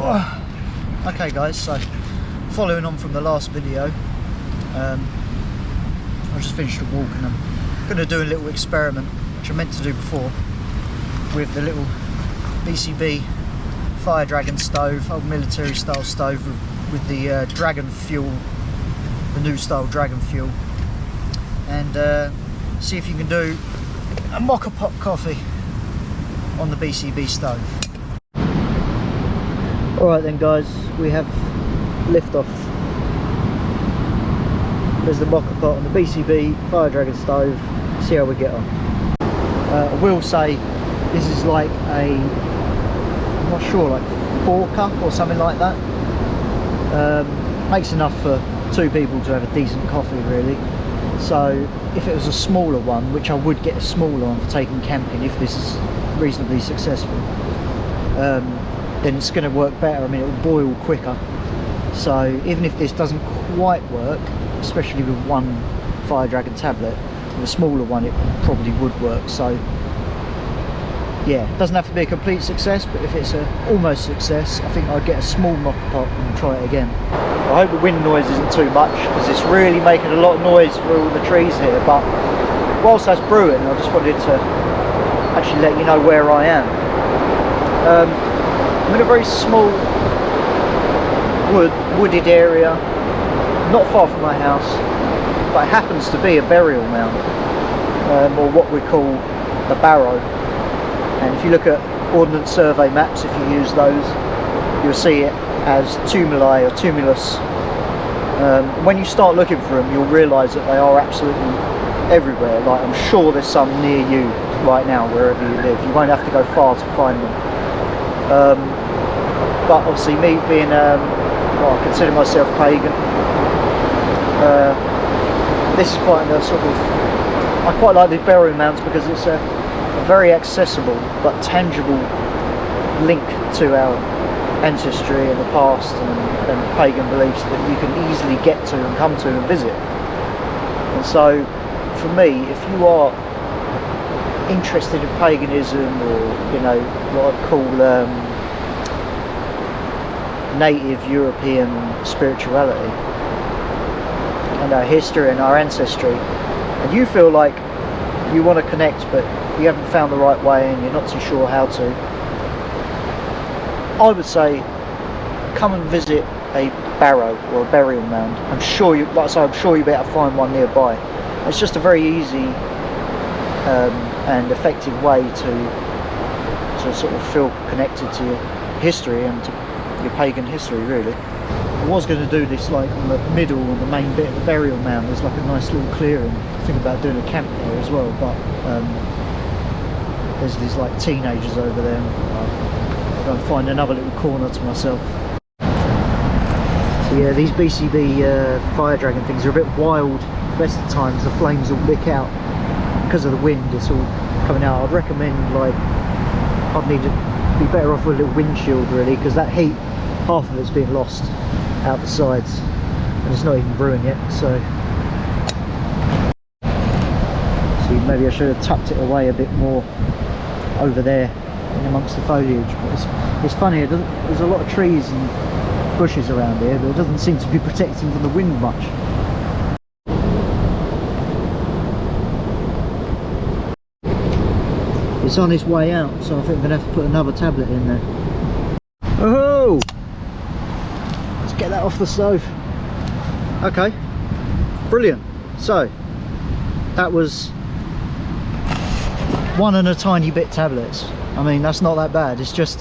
Okay guys, so following on from the last video, I just finished a walk and I'm going to do a little experiment which I meant to do before with the little BCB firedragon stove, old military style stove with the dragon fuel, the new style dragon fuel, and see if you can do a Moka pot coffee on the BCB stove. Alright then guys, we have liftoff. There's the Moka pot on the BCB firedragon stove. See how we get on. I will say this is like a, I'm not sure, like 4 cup or something like that. Makes enough for 2 people to have a decent coffee really. So if it was a smaller one, which I would get a smaller one for taking camping if this is reasonably successful, then it's going to work better. I mean, it will boil quicker. So even if this doesn't quite work, especially with one firedragon tablet, with a smaller one it probably would work. So yeah, it doesn't have to be a complete success, but if it's a almost success, I think I'd get a small Moka pot and try it again. I hope the wind noise isn't too much, because it's really making a lot of noise through all the trees here. But whilst that's brewing, I just wanted to actually let you know where I am. I'm in a very small wooded area, not far from my house, but it happens to be a burial mound, or what we call the barrow. And if you look at Ordnance Survey maps, if you use those, you'll see it as tumuli or tumulus. When you start looking for them, you'll realise that they are absolutely everywhere. Like, I'm sure there's some near you right now, wherever you live. You won't have to go far to find them. But obviously, me being, well, I consider myself pagan, this is quite a sort of, I quite like these burial mounds because it's a very accessible but tangible link to our ancestry and the past and pagan beliefs that you can easily get to and come to and visit. And so for me, if you are interested in paganism, or you know, what I'd call native European spirituality and our history and our ancestry, and you feel like you want to connect but you haven't found the right way and you're not too sure how to, I would say come and visit a barrow or a burial mound. I'm sure you, like I say, I'm sure you'll be able to find one nearby. It's just a very easy and effective way to sort of feel connected to your history and to your pagan history really. I was going to do this like on the middle, on the main bit of the burial mound. There's like a nice little clearing. I think about doing a camp there as well, but there's these like teenagers over there. I'll go and find another little corner to myself. So yeah, these BCB firedragon things are a bit wild. The rest of the times the flames will lick out because of the wind. It's all coming out. I'd recommend, like, I'd need to be better off with a little windshield really, because that heat, half of it's being lost out the sides and it's not even brewing yet. So maybe I should have tucked it away a bit more over there in amongst the foliage. But it's funny, there's a lot of trees and bushes around here, but it doesn't seem to be protecting from the wind much. It's on its way out, so I think I'm going to have to put another tablet in there. Oh! Let's get that off the stove. Okay, brilliant. So that was 1 and a tiny bit tablets. I mean, that's not that bad. It's just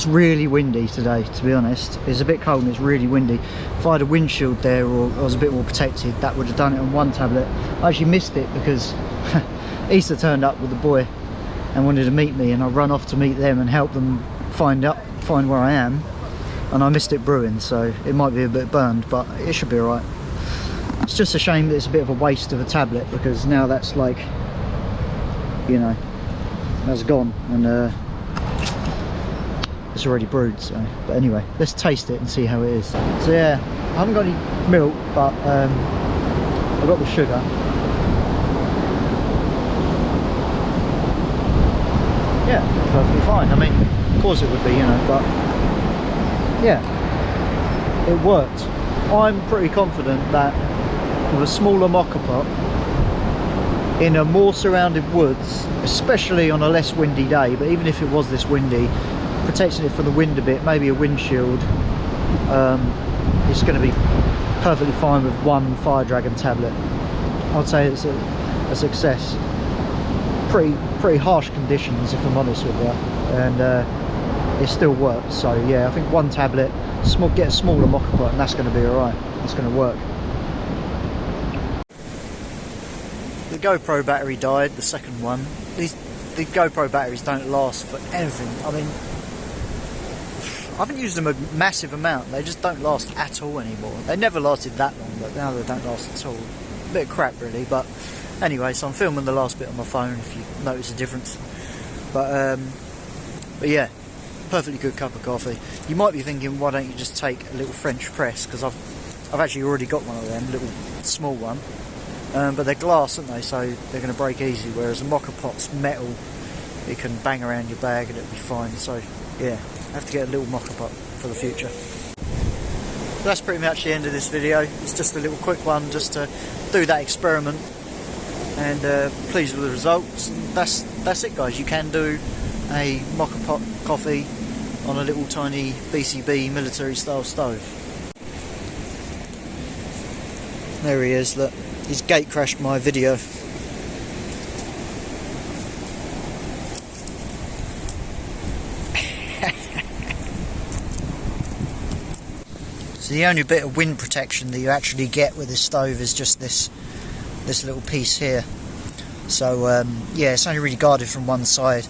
really windy today, to be honest. It's a bit cold and it's really windy. If I had a windshield there, or I was a bit more protected, that would have done it on 1 tablet. I actually missed it because Easter turned up with the boy and wanted to meet me, and I run off to meet them and help them find where I am, and I missed it brewing, so it might be a bit burned, but it should be alright. It's just a shame that it's a bit of a waste of a tablet, because now that's like, you know, that's gone, and it's already brewed. So, but anyway, let's taste it and see how it is. So yeah, I haven't got any milk, but I've got the sugar. yeah, perfectly fine. I mean, of course it would be, you know, but yeah, it worked. I'm pretty confident that with a smaller Moka pot in a more surrounded woods, especially on a less windy day, but even if it was this windy, protecting it from the wind a bit, maybe a windshield, it's going to be perfectly fine with one firedragon tablet. I'd say it's a success. Pretty harsh conditions, if I'm honest with you, and it still works. So yeah, I think one tablet, get a smaller Moka pot, and that's going to be alright. It's going to work. The GoPro battery died, the second one. The GoPro batteries don't last for anything. I mean, I haven't used them a massive amount. They just don't last at all anymore. They never lasted that long, but now they don't last at all. A bit of crap really, but anyway, so I'm filming the last bit on my phone if you notice a difference. But yeah, perfectly good cup of coffee. You might be thinking, why don't you just take a little French press, because I've actually already got one of them, a little small one. But they're glass, aren't they, so they're going to break easy, whereas a Moka pot's metal, it can bang around your bag and it'll be fine. So yeah, I have to get a little Moka pot for the future. That's pretty much the end of this video. It's just a little quick one just to do that experiment, and pleased with the results. That's it, guys. You can do a Moka pot coffee on a little tiny BCB military style stove. There he is, look. He's gate crashed my video. So the only bit of wind protection that you actually get with this stove is just this little piece here. So yeah, it's only really guarded from one side.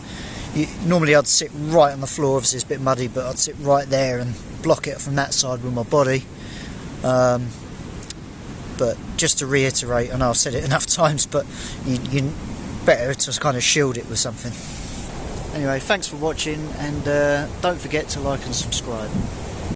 Normally I'd sit right on the floor, obviously it's a bit muddy, but I'd sit right there and block it from that side with my body. But just to reiterate, I know I've said it enough times, but you better to kind of shield it with something. Anyway, thanks for watching, and don't forget to like and subscribe.